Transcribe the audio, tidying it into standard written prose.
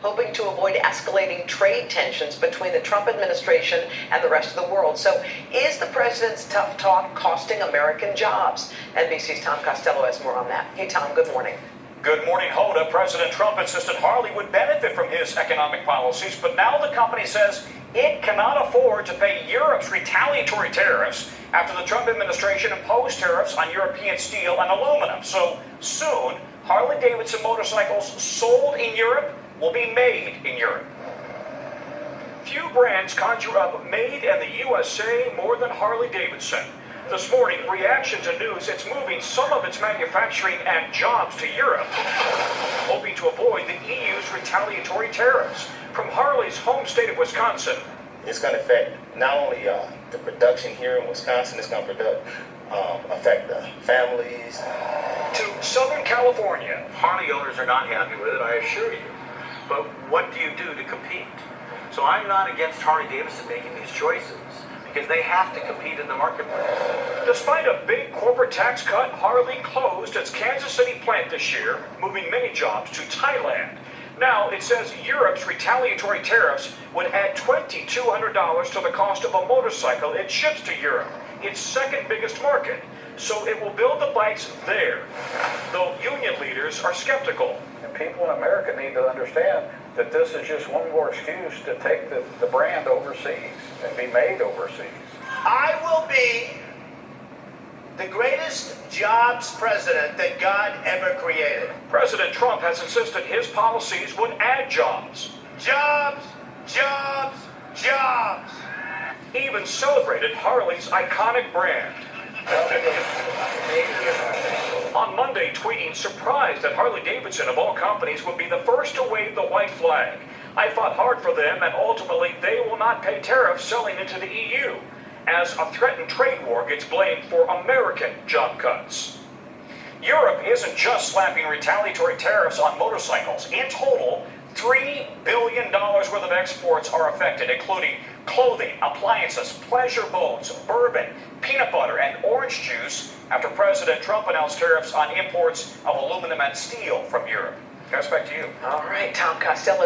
hoping to avoid escalating trade tensions between the Trump administration and the rest of the world. So is the president's tough talk costing American jobs? NBC's Tom Costello has more on that. Hey, Tom, good morning. Good morning, Hoda. President Trump insisted Harley would benefit from his economic policies, but now the company says it cannot afford to pay Europe's retaliatory tariffs after the Trump administration imposed tariffs on European steel and aluminum. So soon, Harley Davidson motorcycles sold in Europe will be made in Europe. Few brands conjure up made in the USA more than Harley Davidson. This morning, reaction to news it's moving some of its manufacturing and jobs to Europe, hoping to avoid the EU's retaliatory tariffs. From Harley's home state of Wisconsin. It's going to affect not only the production here in Wisconsin, it's going to affect the families. To Southern California. Harley owners are not happy with it, I assure you. But what do you do to compete? So I'm not against Harley Davidson making these choices, because they have to compete in the marketplace. Despite a big corporate tax cut, Harley closed its Kansas City plant this year, moving many jobs to Thailand. Now, it says Europe's retaliatory tariffs would add $2,200 to the cost of a motorcycle it ships to Europe, its second biggest market. So it will build the bikes there, though union leaders are skeptical. And people in America need to understand that this is just one more excuse to take the brand overseas and be made overseas. I will be the greatest jobs president that God ever created. President Trump has insisted his policies would add jobs. Jobs, jobs, jobs. Even celebrated Harley's iconic brand. On Monday, tweeting surprised that Harley Davidson, of all companies, would be the first to wave the white flag. I fought hard for them, and ultimately they will not pay tariffs selling into the EU, as a threatened trade war gets blamed for American job cuts. Europe isn't just slapping retaliatory tariffs on motorcycles. In total, $3 billion worth of exports are affected, including clothing, appliances, pleasure boats, bourbon, peanut butter, and orange juice, after President Trump announced tariffs on imports of aluminum and steel from Europe. Guys, back to you. All right, Tom Costello.